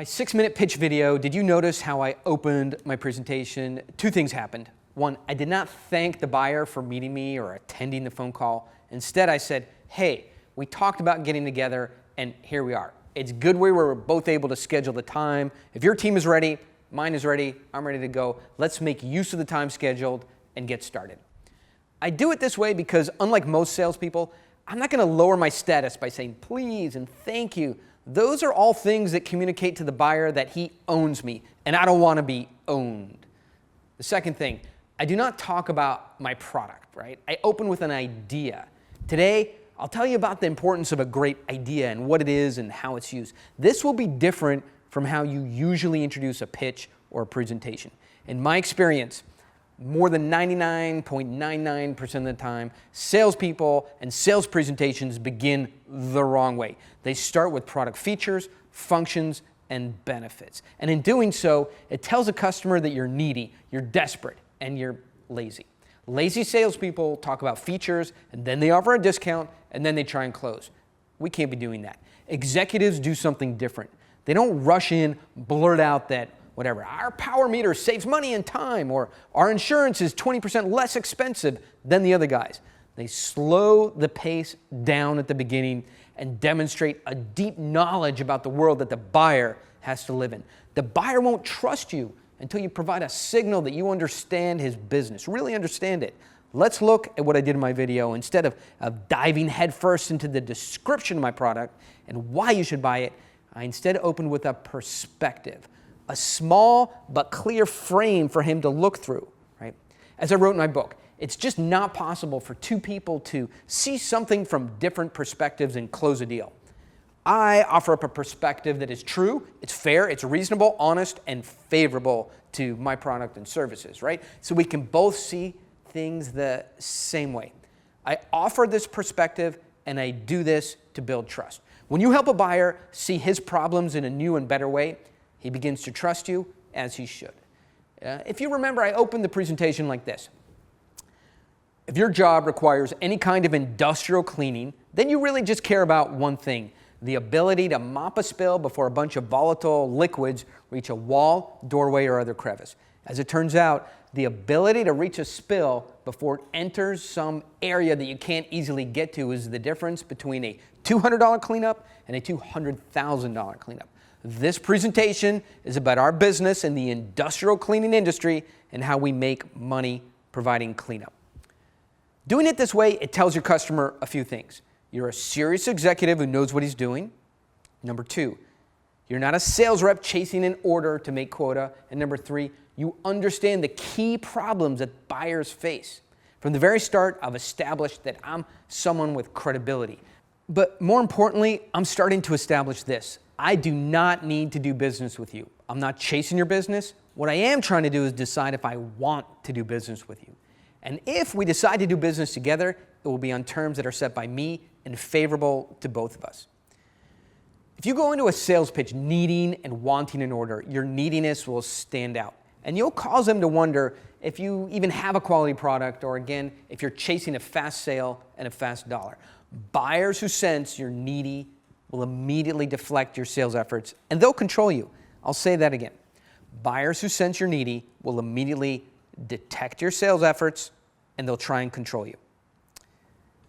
My 6-minute pitch video, did you notice how I opened my presentation? Two things happened. One, I did not thank the buyer for meeting me or attending the phone call. Instead, I said, hey, we talked about getting together and here we are. It's good we were both able to schedule the time. If your team is ready, mine is ready, I'm ready to go. Let's make use of the time scheduled and get started. I do it this way because unlike most salespeople, I'm not going to lower my status by saying please and thank you. Those are all things that communicate to the buyer that he owns me, and I don't want to be owned. The second thing, I do not talk about my product, right? I open with an idea. Today, I'll tell you about the importance of a great idea and what it is and how it's used. This will be different from how you usually introduce a pitch or a presentation. In my experience, more than 99.99% of the time, salespeople and sales presentations begin the wrong way. They start with product features, functions, and benefits. And in doing so, it tells a customer that you're needy, you're desperate, and you're lazy. Lazy salespeople talk about features, and then they offer a discount, and then they try and close. We can't be doing that. Executives do something different. They don't rush in, blurt out that, whatever, our power meter saves money and time, or our insurance is 20% less expensive than the other guys. They slow the pace down at the beginning and demonstrate a deep knowledge about the world that the buyer has to live in. The buyer won't trust you until you provide a signal that you understand his business, really understand it. Let's look at what I did in my video. Instead of diving headfirst into the description of my product and why you should buy it, I instead opened with a perspective. A small but clear frame for him to look through, right? As I wrote in my book, it's just not possible for two people to see something from different perspectives and close a deal. I offer up a perspective that is true, it's fair, it's reasonable, honest, and favorable to my product and services, right? So we can both see things the same way. I offer this perspective and I do this to build trust. When you help a buyer see his problems in a new and better way, he begins to trust you as he should. If you remember, I opened the presentation like this. If your job requires any kind of industrial cleaning, then you really just care about one thing, the ability to mop a spill before a bunch of volatile liquids reach a wall, doorway, or other crevice. As it turns out, the ability to reach a spill before it enters some area that you can't easily get to is the difference between a $200 cleanup and a $200,000 cleanup. This presentation is about our business in the industrial cleaning industry and how we make money providing cleanup. Doing it this way, it tells your customer a few things. You're a serious executive who knows what he's doing. Number two, you're not a sales rep chasing an order to make quota. And number three, you understand the key problems that buyers face. From the very start, I've established that I'm someone with credibility. But more importantly, I'm starting to establish this. I do not need to do business with you. I'm not chasing your business. What I am trying to do is decide if I want to do business with you. And if we decide to do business together, it will be on terms that are set by me and favorable to both of us. If you go into a sales pitch needing and wanting an order, your neediness will stand out. And you'll cause them to wonder if you even have a quality product, or again, if you're chasing a fast sale and a fast dollar. Buyers who sense you're needy will immediately deflect your sales efforts, and they'll control you. I'll say that again. Buyers who sense you're needy will immediately detect your sales efforts, and they'll try and control you.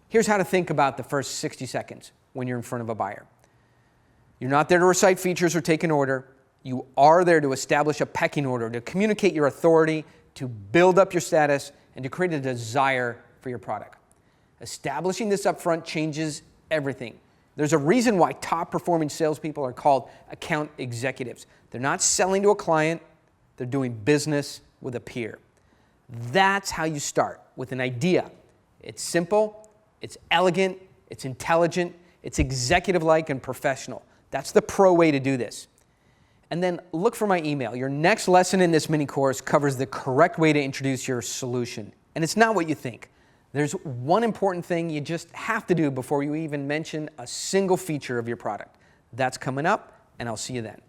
Here's how to think about the first 60 seconds when you're in front of a buyer. You're not there to recite features or take an order. You are there to establish a pecking order, to communicate your authority, to build up your status, and to create a desire for your product. Establishing this up front changes everything. There's a reason why top-performing salespeople are called account executives. They're not selling to a client, they're doing business with a peer. That's how you start, with an idea. It's simple, it's elegant, it's intelligent, it's executive-like and professional. That's the pro way to do this. And then look for my email. Your next lesson in this mini course covers the correct way to introduce your solution. And it's not what you think. There's one important thing you just have to do before you even mention a single feature of your product. That's coming up, and I'll see you then.